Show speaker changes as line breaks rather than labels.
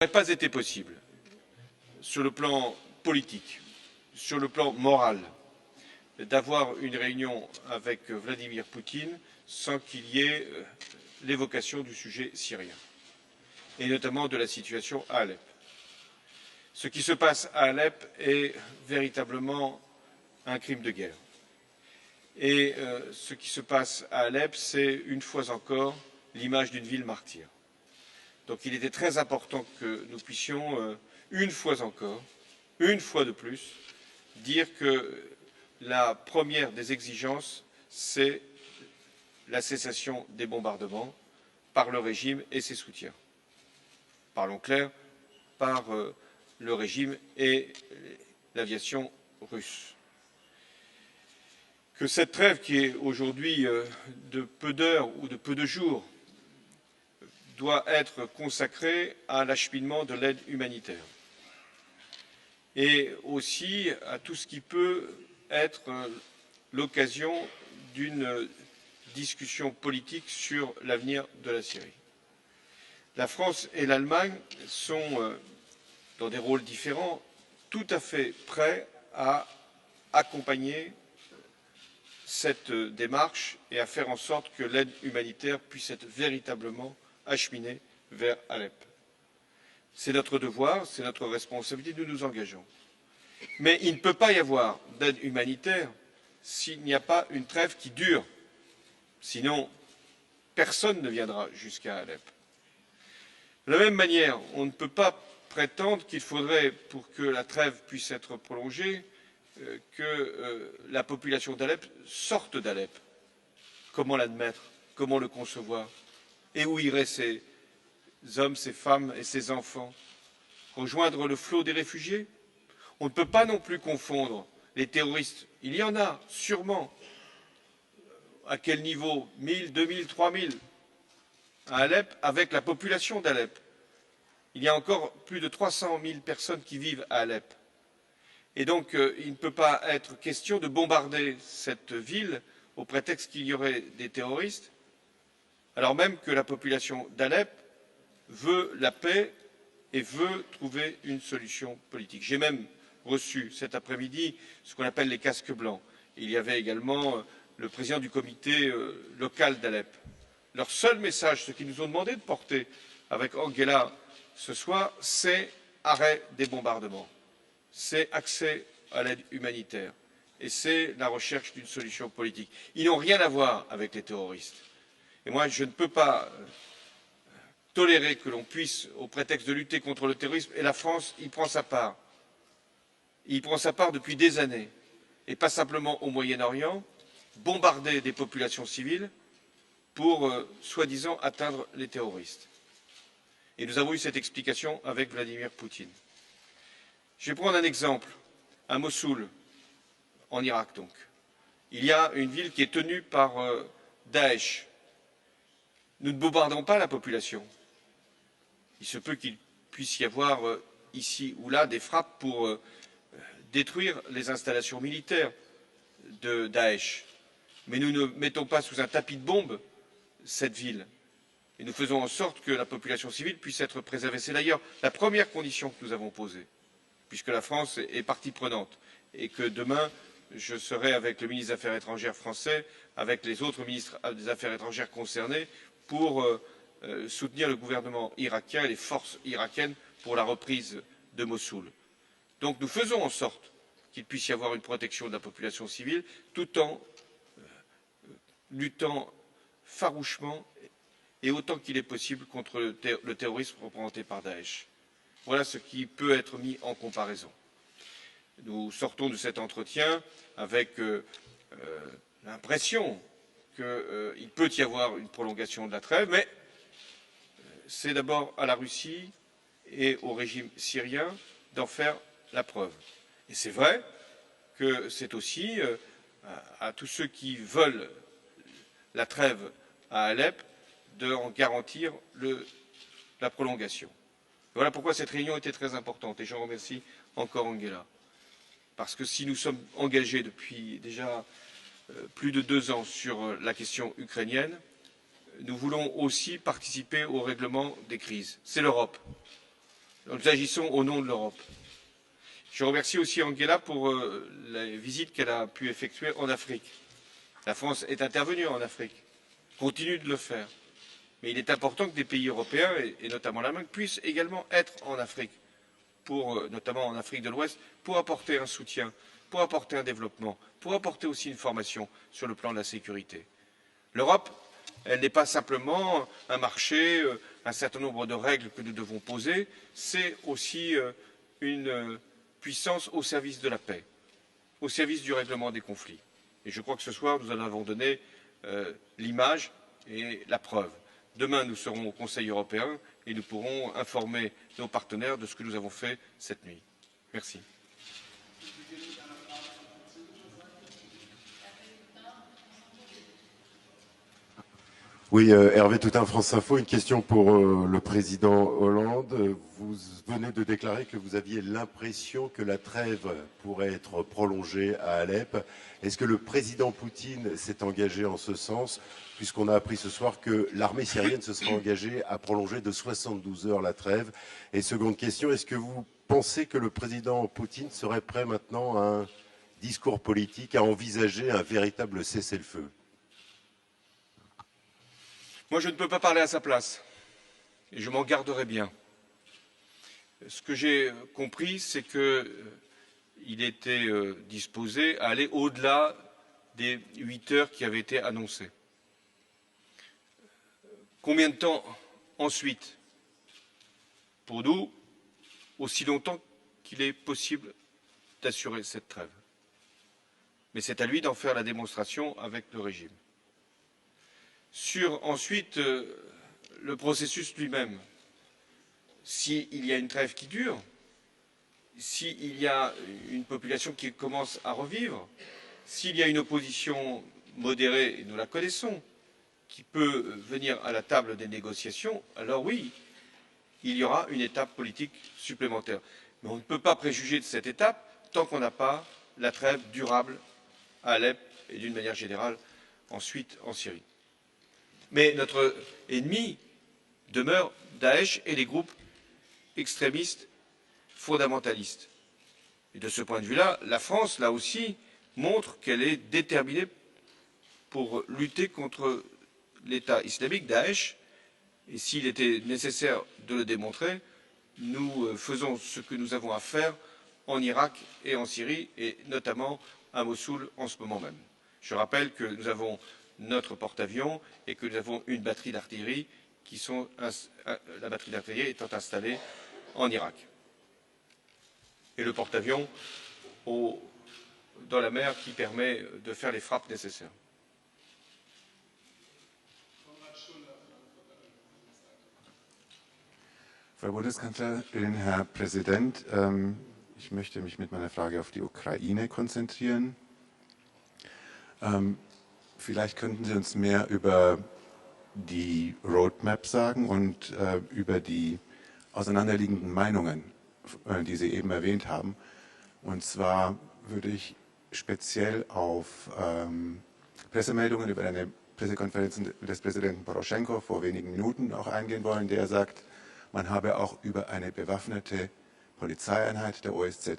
n'aurait pas été possible, sur le plan politique, sur le plan moral, d'avoir une réunion avec Vladimir Poutine sans qu'il y ait l'évocation du sujet syrien, et notamment de la situation à Alep. Ce qui se passe à Alep est véritablement un crime de guerre. Et ce qui se passe à Alep, c'est une fois encore l'image d'une ville martyre. Donc il était très important que nous puissions, une fois encore, une fois de plus, dire que la première des exigences, c'est la cessation des bombardements par le régime et ses soutiens. Parlons clair, par le régime et l'aviation russe. Que cette trêve, qui est aujourd'hui de peu d'heures ou de peu de jours, doit être consacrée à l'acheminement de l'aide humanitaire et aussi à tout ce qui peut être l'occasion d'une discussion politique sur l'avenir de la Syrie. La France et l'Allemagne sont, dans des rôles différents, tout à fait prêts à accompagner cette démarche et à faire en sorte que l'aide humanitaire puisse être véritablement acheminée vers Alep. C'est notre devoir, c'est notre responsabilité, nous nous engageons. Mais il ne peut pas y avoir d'aide humanitaire s'il n'y a pas une trêve qui dure. Sinon, personne ne viendra jusqu'à Alep. De la même manière, on ne peut pas prétendre qu'il faudrait, pour que la trêve puisse être prolongée, que la population d'Alep sorte d'Alep. Comment l'admettre? Comment le concevoir? Et où iraient ces hommes, ces femmes et ces enfants? Rejoindre le flot des réfugiés? On ne peut pas non plus confondre les terroristes. Il y en a, sûrement. À quel niveau? 1000, 2000, 3000 à Alep, avec la population d'Alep. Il y a encore plus de 300 000 personnes qui vivent à Alep. Et donc, il ne peut pas être question de bombarder cette ville au prétexte qu'il y aurait des terroristes, alors même que la population d'Alep veut la paix et veut trouver une solution politique. J'ai même reçu cet après-midi ce qu'on appelle les casques blancs. Il y avait également le président du comité local d'Alep. Leur seul message, ce qu'ils nous ont demandé de porter avec Angela ce soir, c'est arrêt des bombardements, c'est accès à l'aide humanitaire et c'est la recherche d'une solution politique. Ils n'ont rien à voir avec les terroristes. Et moi, je ne peux pas tolérer que l'on puisse, au prétexte de lutter contre le terrorisme, et la France y prend sa part. Il prend sa part depuis des années, et pas simplement au Moyen-Orient, bombarder des populations civiles pour, soi-disant, atteindre les terroristes. Et nous avons eu cette explication avec Vladimir Poutine. Je vais prendre un exemple. À Mossoul, en Irak donc, il y a une ville qui est tenue par Daesh. Nous ne bombardons pas la population. Il se peut qu'il puisse y avoir ici ou là des frappes pour détruire les installations militaires de Daesh. Mais nous ne mettons pas sous un tapis de bombes cette ville. Et nous faisons en sorte que la population civile puisse être préservée. C'est d'ailleurs la première condition que nous avons posée, puisque la France est partie prenante et que demain, je serai avec le ministre des Affaires étrangères français, avec les autres ministres des Affaires étrangères concernés, pour soutenir le gouvernement irakien et les forces irakiennes pour la reprise de Mossoul. Donc nous faisons en sorte qu'il puisse y avoir une protection de la population civile, tout en luttant farouchement et autant qu'il est possible contre le terrorisme représenté par Daesh. Voilà ce qui peut être mis en comparaison. Nous sortons de cet entretien avec l'impression qu'il peut y avoir une prolongation de la trêve, mais c'est d'abord à la Russie et au régime syrien d'en faire la preuve. Et c'est vrai que c'est aussi à tous ceux qui veulent la trêve à Alep d'en garantir la prolongation. Voilà pourquoi cette réunion était très importante et je remercie encore Angela. Parce que si nous sommes engagés depuis déjà plus de 2 ans sur la question ukrainienne, nous voulons aussi participer au règlement des crises. C'est l'Europe. Nous agissons au nom de l'Europe. Je remercie aussi Angela pour la visite qu'elle a pu effectuer en Afrique. La France est intervenue en Afrique, continue de le faire. Mais il est important que des pays européens, et notamment l'Allemagne, puissent également être en Afrique, notamment en Afrique de l'Ouest, pour apporter un soutien, pour apporter un développement, pour apporter aussi une formation sur le plan de la sécurité. L'Europe, elle n'est pas simplement un marché, un certain nombre de règles que nous devons poser, c'est aussi une puissance au service de la paix, au service du règlement des conflits. Et je crois que ce soir, nous en avons donné l'image et la preuve. Demain, nous serons au Conseil européen et nous pourrons informer nos partenaires de ce que nous avons fait cette nuit. Merci.
Oui, Hervé Toutain, France Info. Une question pour le président Hollande. Vous venez de déclarer que vous aviez l'impression que la trêve pourrait être prolongée à Alep. Est-ce que le président Poutine s'est engagé en ce sens, puisqu'on a appris ce soir que l'armée syrienne se serait engagée à prolonger de 72 heures la trêve? Et seconde question, est-ce que vous pensez que le président Poutine serait prêt maintenant à un discours politique, à envisager un véritable cessez-le-feu?
Moi, je ne peux pas parler à sa place, et je m'en garderai bien. Ce que j'ai compris, c'est qu'il était disposé à aller au-delà des 8 heures qui avaient été annoncées. Combien de temps ensuite? Pour nous, aussi longtemps qu'il est possible d'assurer cette trêve. Mais c'est à lui d'en faire la démonstration avec le régime. Sur ensuite le processus lui-même, s'il y a une trêve qui dure, s'il y a une population qui commence à revivre, s'il y a une opposition modérée, et nous la connaissons, qui peut venir à la table des négociations, alors oui, il y aura une étape politique supplémentaire. Mais on ne peut pas préjuger de cette étape tant qu'on n'a pas la trêve durable à Alep et d'une manière générale ensuite en Syrie. Mais notre ennemi demeure Daesh et les groupes extrémistes fondamentalistes. Et de ce point de vue-là, la France, là aussi, montre qu'elle est déterminée pour lutter contre l'État islamique, Daesh. Et s'il était nécessaire de le démontrer, nous faisons ce que nous avons à faire en Irak et en Syrie, et notamment à Mossoul en ce moment même. Je rappelle que nous avons notre porte-avions et que nous avons une batterie d'artillerie la batterie d'artillerie étant installée en Irak. Et le porte-avions dans la mer qui permet de faire les frappes nécessaires.
Frau Bundeskanzlerin, Herr Präsident, ich möchte mich mit meiner Frage auf die Ukraine konzentrieren. Vielleicht könnten Sie uns mehr über die Roadmap sagen und über die auseinanderliegenden Meinungen, die Sie eben erwähnt haben. Und zwar würde ich speziell auf Pressemeldungen über eine Pressekonferenz des Präsidenten Poroschenko vor wenigen Minuten auch eingehen wollen, der sagt, man habe auch über eine bewaffnete Polizeieinheit der OSZE